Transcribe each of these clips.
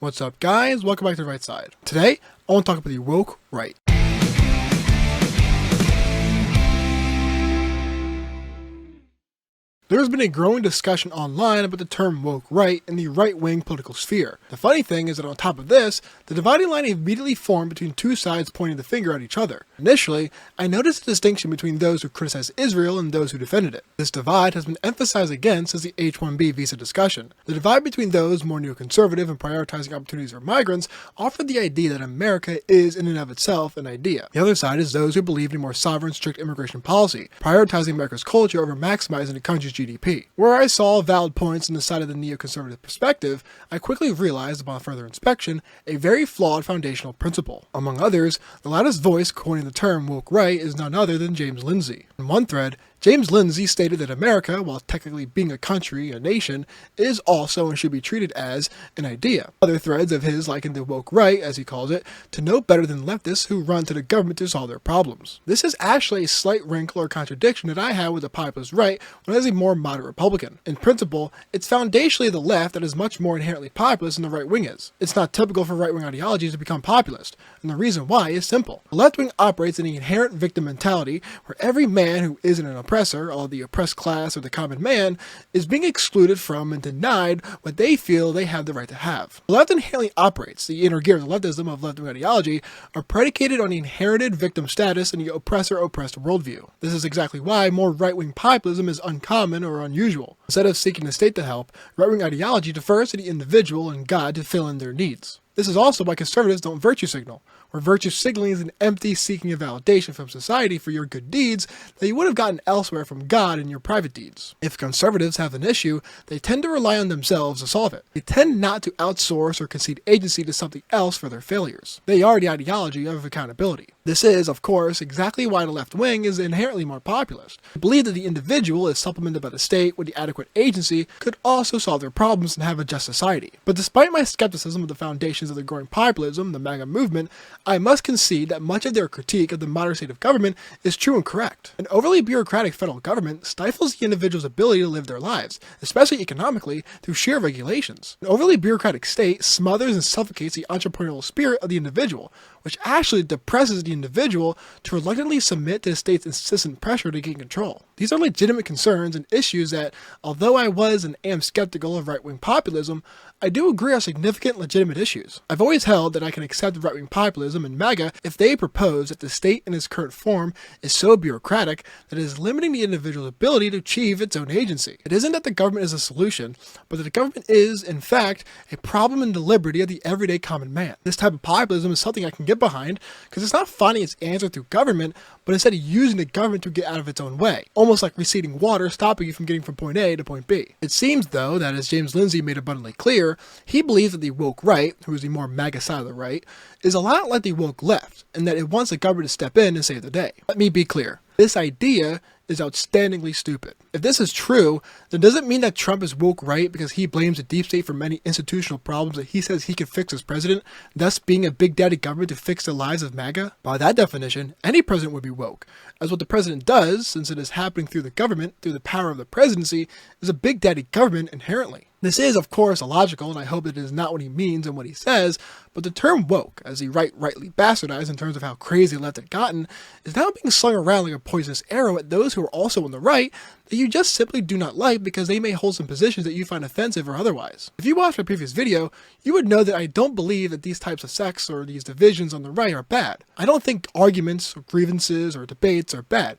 What's up, guys? Welcome back to the right side. Today, I want to talk about the woke right. There has been a growing discussion online about the term woke right in the right-wing political sphere. The funny thing is that on top of this, the dividing line immediately formed between two sides pointing the finger at each other. Initially, I noticed a distinction between those who criticized Israel and those who defended it. This divide has been emphasized again since the H-1B visa discussion. The divide between those more neoconservative and prioritizing opportunities for migrants offered the idea that America is in and of itself an idea. The other side is those who believe in a more sovereign, strict immigration policy, prioritizing America's culture over maximizing the country's GDP. Where I saw valid points on the side of the neoconservative perspective, I quickly realized upon further inspection a very flawed foundational principle. Among others, the loudest voice coining the term woke right is none other than James Lindsay. In one thread, James Lindsay stated that America, while technically being a country, a nation, is also and should be treated as an idea. Other threads of his likened the woke right, as he calls it, to no better than leftists who run to the government to solve their problems. This is actually a slight wrinkle or contradiction that I have with the populist right when I was a more moderate Republican. In principle, it's foundationally the left that is much more inherently populist than the right wing is. It's not typical for right-wing ideologies to become populist, and the reason why is simple. The left wing operates in the inherent victim mentality where every man who isn't an oppressor, or the oppressed class or the common man, is being excluded from and denied what they feel they have the right to have. The left inherently operates. The inner gears of leftism of left-wing ideology are predicated on the inherited victim status and the oppressor-oppressed worldview. This is exactly why more right-wing populism is uncommon or unusual. Instead of seeking the state to help, right-wing ideology defers to the individual and God to fill in their needs. This is also why conservatives don't virtue signal, where virtue signaling is an empty seeking of validation from society for your good deeds that you would have gotten elsewhere from God in your private deeds. If conservatives have an issue, they tend to rely on themselves to solve it. They tend not to outsource or concede agency to something else for their failures. They are the ideology of accountability. This is, of course, exactly why the left wing is inherently more populist. They believe that the individual is supplemented by the state with the adequate agency could also solve their problems and have a just society. But despite my skepticism of the foundations of the growing populism, the MAGA movement, I must concede that much of their critique of the modern state of government is true and correct. An overly bureaucratic federal government stifles the individual's ability to live their lives, especially economically, through sheer regulations. An overly bureaucratic state smothers and suffocates the entrepreneurial spirit of the individual, which actually depresses the individual to reluctantly submit to the state's insistent pressure to gain control. These are legitimate concerns and issues that, although I was and am skeptical of right-wing populism, I do agree are significant legitimate issues. I've always held that I can accept right-wing populism and MAGA if they propose that the state in its current form is so bureaucratic that it is limiting the individual's ability to achieve its own agency. It isn't that the government is a solution, but that the government is, in fact, a problem in the liberty of the everyday common man. This type of populism is something I can get behind because it's not finding its answer through government, but instead using the government to get out of its own way, almost like receding water stopping you from getting from point A to point B. It seems, though, that as James Lindsay made abundantly clear, he believes that the woke right, who is the more MAGA side of the right, is a lot like the woke left, and that it wants the government to step in and save the day. Let me be clear. This idea is outstandingly stupid. If this is true, then does it mean that Trump is woke right because he blames the deep state for many institutional problems that he says he can fix as president, thus being a big daddy government to fix the lives of MAGA? By that definition, any president would be woke, as what the president does, since it is happening through the government, through the power of the presidency, is a big daddy government inherently. This is, of course, illogical, and I hope that it is not what he means and what he says, but the term woke, as the right rightly bastardized in terms of how crazy the left had gotten, is now being slung around like a poisonous arrow at those who are also on the right that you just simply do not like because they may hold some positions that you find offensive or otherwise. If you watched my previous video, you would know that I don't believe that these types of sects or these divisions on the right are bad. I don't think arguments or grievances or debates are bad.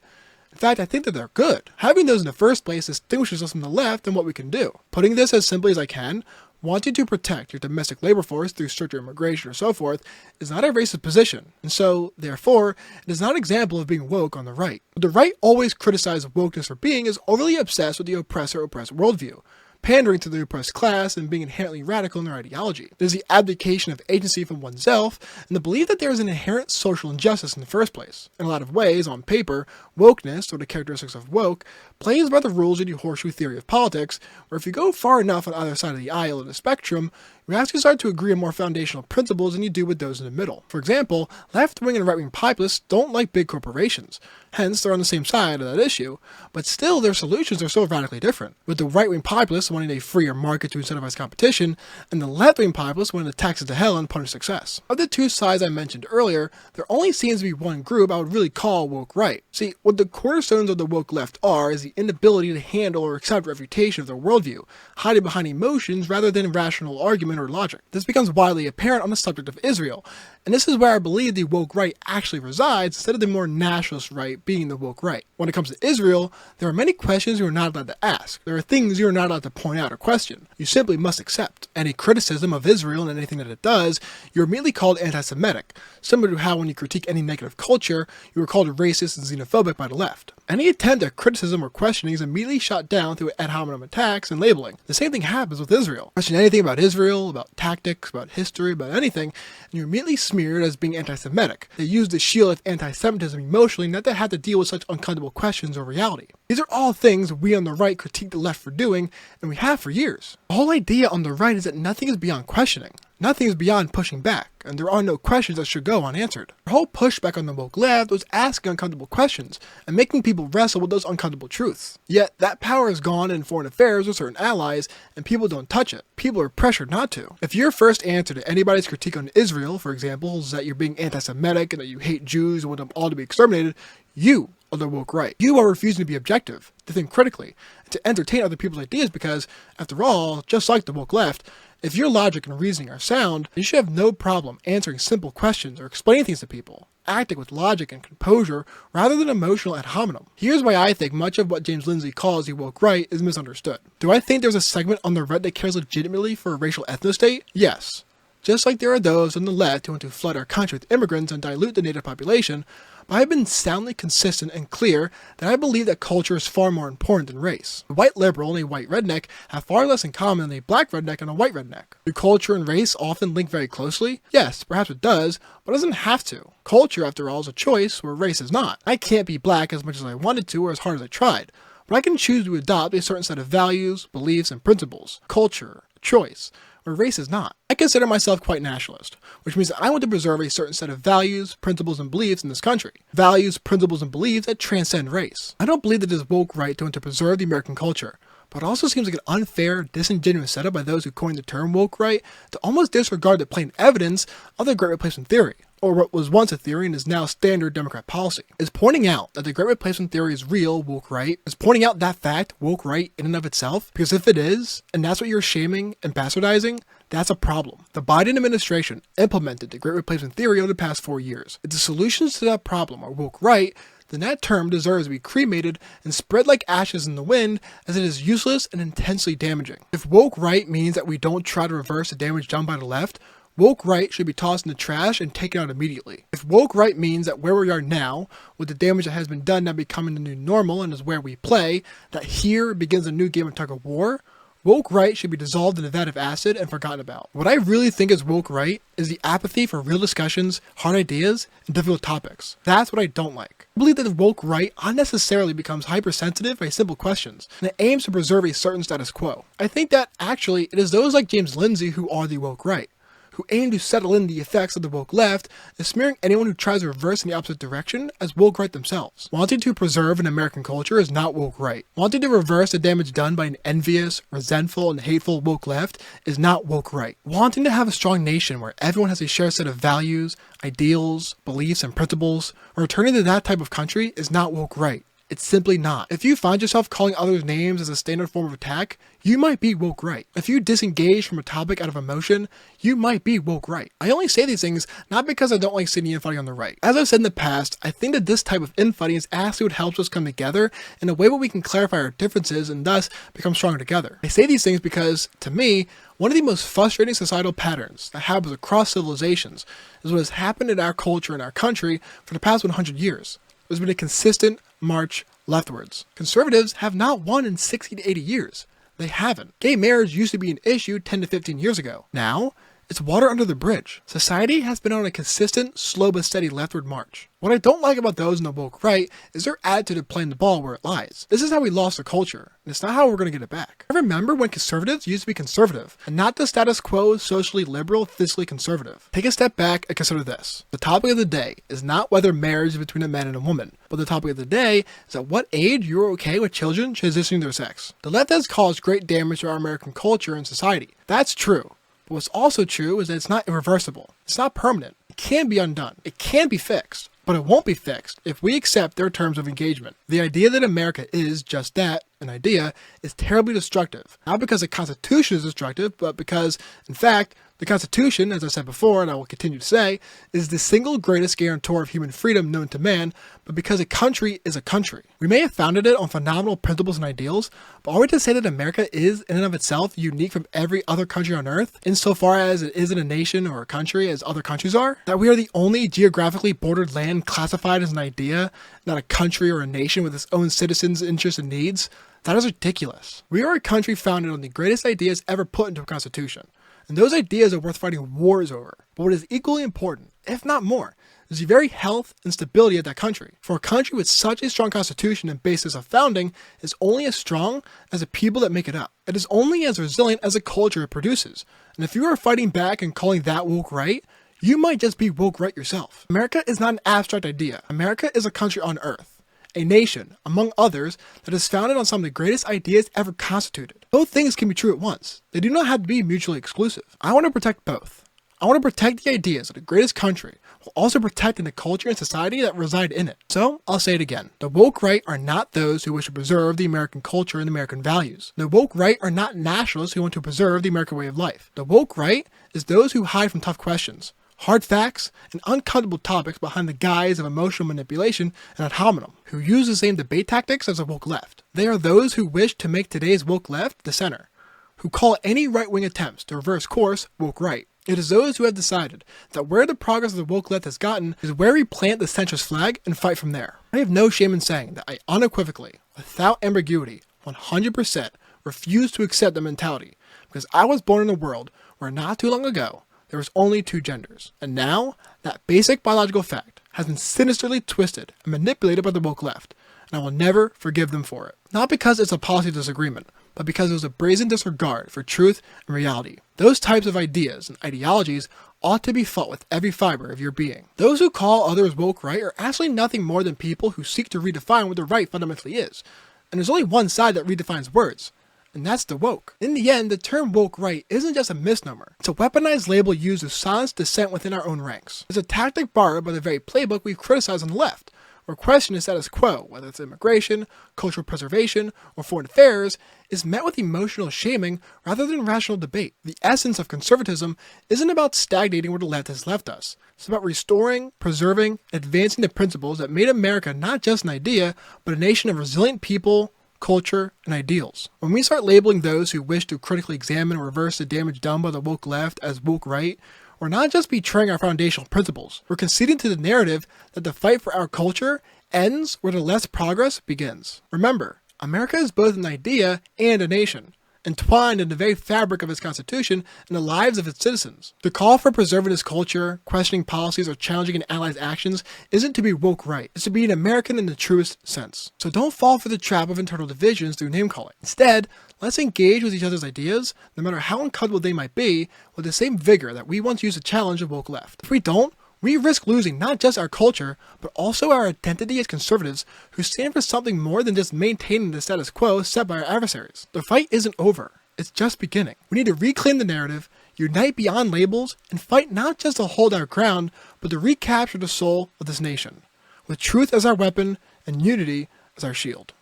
In fact, I think that they're good. Having those in the first place distinguishes us from the left and what we can do. Putting this as simply as I can, wanting to protect your domestic labor force through stricter immigration or so forth is not a racist position, and so, therefore, it is not an example of being woke on the right. But the right always criticizes wokeness for being is overly obsessed with the oppressor-oppressed worldview, pandering to the oppressed class and being inherently radical in their ideology. It is the abdication of agency from oneself and the belief that there is an inherent social injustice in the first place. In a lot of ways, on paper, wokeness, or the characteristics of woke, plays by the rules of the horseshoe theory of politics, where if you go far enough on either side of the aisle of the spectrum, you actually start to agree on more foundational principles than you do with those in the middle. For example, left-wing and right-wing populists don't like big corporations, hence they're on the same side of that issue, but still their solutions are so radically different, with the right-wing populists wanting a freer market to incentivize competition, and the left-wing populists wanting to tax it to hell and punish success. Of the two sides I mentioned earlier, there only seems to be one group I would really call woke right. See, what the cornerstones of the woke left are is the inability to handle or accept refutation of their worldview, hiding behind emotions rather than rational argument or logic. This becomes widely apparent on the subject of Israel, and this is where I believe the woke right actually resides instead of the more nationalist right being the woke right. When it comes to Israel, there are many questions you are not allowed to ask. There are things you are not allowed to point out or question. You simply must accept. Any criticism of Israel and anything that it does, you're immediately called anti-Semitic, similar to how when you critique any negative culture, you are called racist and xenophobic by the left. Any attempt at criticism or questioning is immediately shot down through ad hominem attacks and labeling. The same thing happens with Israel. Question anything about Israel, about tactics, about history, about anything, and you're immediately smeared as being anti-Semitic. They use the shield of anti-Semitism emotionally not to have to deal with such uncomfortable questions or reality. These are all things we on the right critique the left for doing, and we have for years. The whole idea on the right is that nothing is beyond questioning. Nothing is beyond pushing back, and there are no questions that should go unanswered. The whole pushback on the woke left was asking uncomfortable questions and making people wrestle with those uncomfortable truths. Yet, that power is gone in foreign affairs with certain allies, and people don't touch it. People are pressured not to. If your first answer to anybody's critique on Israel, for example, is that you're being anti-Semitic and that you hate Jews and want them all to be exterminated, you are the woke right. You are refusing to be objective, to think critically, and to entertain other people's ideas because, after all, just like the woke left, if your logic and reasoning are sound, you should have no problem answering simple questions or explaining things to people, acting with logic and composure rather than emotional ad hominem. Here's why I think much of what James Lindsay calls the woke right is misunderstood. Do I think there's a segment on the right that cares legitimately for a racial ethnostate? Yes. Just like there are those on the left who want to flood our country with immigrants and dilute the native population, but I've been soundly consistent and clear that I believe that culture is far more important than race. A white liberal and a white redneck have far less in common than a black redneck and a white redneck. Do culture and race often link very closely? Yes, perhaps it does, but it doesn't have to. Culture, after all, is a choice where race is not. I can't be black as much as I wanted to or as hard as I tried, but I can choose to adopt a certain set of values, beliefs, and principles. Culture, choice, where race is not. I consider myself quite nationalist, which means that I want to preserve a certain set of values, principles, and beliefs in this country. Values, principles, and beliefs that transcend race. I don't believe that it is woke right to want to preserve the American culture, but it also seems like an unfair, disingenuous setup by those who coined the term woke right to almost disregard the plain evidence of the Great Replacement theory, or what was once a theory and is now standard Democrat policy. Is pointing out that the Great Replacement theory is real woke right? Is pointing out that fact woke right in and of itself? Because if it is, and that's what you're shaming and bastardizing, that's a problem. The Biden administration implemented the Great Replacement theory over the past 4 years. If the solutions to that problem are woke right, then that term deserves to be cremated and spread like ashes in the wind, as it is useless and intensely damaging. If woke right means that we don't try to reverse the damage done by the left, woke right should be tossed in the trash and taken out immediately. If woke right means that where we are now, with the damage that has been done now becoming the new normal and is where we play, that here begins a new game of tug of war, woke right should be dissolved in a vat of acid and forgotten about. What I really think is woke right is the apathy for real discussions, hard ideas, and difficult topics. That's what I don't like. I believe that the woke right unnecessarily becomes hypersensitive by simple questions, and it aims to preserve a certain status quo. I think that, actually, it is those like James Lindsay who are the woke right, who aim to settle in the effects of the woke left, and smearing anyone who tries to reverse in the opposite direction as woke right themselves. Wanting to preserve an American culture is not woke right. Wanting to reverse the damage done by an envious, resentful, and hateful woke left is not woke right. Wanting to have a strong nation where everyone has a shared set of values, ideals, beliefs, and principles, or returning to that type of country is not woke right. It's simply not. If you find yourself calling others names as a standard form of attack, you might be woke right. If you disengage from a topic out of emotion, you might be woke right. I only say these things not because I don't like seeing the infighting on the right. As I've said in the past, I think that this type of infighting is actually what helps us come together in a way where we can clarify our differences and thus become stronger together. I say these things because, to me, one of the most frustrating societal patterns that happens across civilizations is what has happened in our culture and our country for the past 100 years. There's been a consistent march leftwards. Conservatives have not won in 60 to 80 years. They haven't. Gay marriage used to be an issue 10 to 15 years ago. Now, It's water under the bridge. Society has been on a consistent, slow but steady leftward march. What I don't like about those in the woke right is their attitude of playing the ball where it lies. This is how we lost the culture, and it's not how we're going to get it back. I remember when conservatives used to be conservative, and not the status quo, socially liberal, fiscally conservative. Take a step back and consider this. The topic of the day is not whether marriage is between a man and a woman, but the topic of the day is at what age you're okay with children transitioning their sex. The left has caused great damage to our American culture and society. That's true. But what's also true is that it's not irreversible. It's not permanent. It can be undone. It can be fixed. But it won't be fixed if we accept their terms of engagement. The idea that America is just that, an idea, is terribly destructive. Not because the Constitution is destructive, but because, in fact, the Constitution, as I said before, and I will continue to say, is the single greatest guarantor of human freedom known to man, but because a country is a country. We may have founded it on phenomenal principles and ideals, but are we to say that America is, in and of itself, unique from every other country on earth, insofar as it isn't a nation or a country as other countries are? That we are the only geographically bordered land classified as an idea, not a country or a nation with its own citizens' interests and needs? That is ridiculous. We are a country founded on the greatest ideas ever put into a constitution. And those ideas are worth fighting wars over. But what is equally important, if not more, is the very health and stability of that country. For a country with such a strong constitution and basis of founding is only as strong as the people that make it up. It is only as resilient as the culture it produces. And if you are fighting back and calling that woke right, you might just be woke right yourself. America is not an abstract idea. America is a country on earth. A nation, among others, that is founded on some of the greatest ideas ever constituted. Both things can be true at once. They do not have to be mutually exclusive. I want to protect both. I want to protect the ideas of the greatest country, while also protecting the culture and society that reside in it. So, I'll say it again. The woke right are not those who wish to preserve the American culture and American values. The woke right are not nationalists who want to preserve the American way of life. The woke right is those who hide from tough questions, hard facts, and uncomfortable topics behind the guise of emotional manipulation and ad hominem, who use the same debate tactics as the woke left. They are those who wish to make today's woke left the center, who call any right-wing attempts to reverse course woke right. It is those who have decided that where the progress of the woke left has gotten is where we plant the centrist flag and fight from there. I have no shame in saying that I unequivocally, without ambiguity, 100% refuse to accept the mentality, because I was born in a world where not too long ago, there was only two genders. And now, that basic biological fact has been sinisterly twisted and manipulated by the woke left, and I will never forgive them for it. Not because it's a policy disagreement, but because it was a brazen disregard for truth and reality. Those types of ideas and ideologies ought to be fought with every fiber of your being. Those who call others woke right are actually nothing more than people who seek to redefine what the right fundamentally is. And there's only one side that redefines words, and that's the woke. In the end, the term woke right isn't just a misnomer. It's a weaponized label used to silence dissent within our own ranks. It's a tactic borrowed by the very playbook we've criticized on the left, where questioning the status quo, whether it's immigration, cultural preservation, or foreign affairs, is met with emotional shaming rather than rational debate. The essence of conservatism isn't about stagnating where the left has left us. It's about restoring, preserving, advancing the principles that made America not just an idea, but a nation of resilient people, culture, and ideals. When we start labeling those who wish to critically examine and reverse the damage done by the woke left as woke right, we're not just betraying our foundational principles, we're conceding to the narrative that the fight for our culture ends where the left's progress begins. Remember, America is both an idea and a nation, entwined in the very fabric of its constitution and the lives of its citizens. The call for preserving its culture, questioning policies, or challenging an ally's actions isn't to be woke right, it's to be an American in the truest sense. So don't fall for the trap of internal divisions through name-calling. Instead, let's engage with each other's ideas, no matter how uncomfortable they might be, with the same vigor that we once used to challenge the woke left. If we don't, we risk losing not just our culture, but also our identity as conservatives who stand for something more than just maintaining the status quo set by our adversaries. The fight isn't over. It's just beginning. We need to reclaim the narrative, unite beyond labels, and fight not just to hold our ground, but to recapture the soul of this nation, with truth as our weapon and unity as our shield.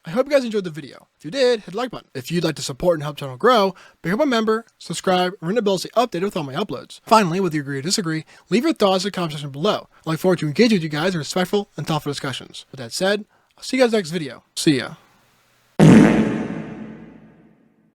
I hope you guys enjoyed the video. If you did, hit the like button. If you'd like to support and help the channel grow, become a member, subscribe, and ring the bell to stay updated with all my uploads. Finally, whether you agree or disagree, leave your thoughts in the comment section below. I look forward to engaging with you guys in respectful and thoughtful discussions. With that said, I'll see you guys next video. See ya.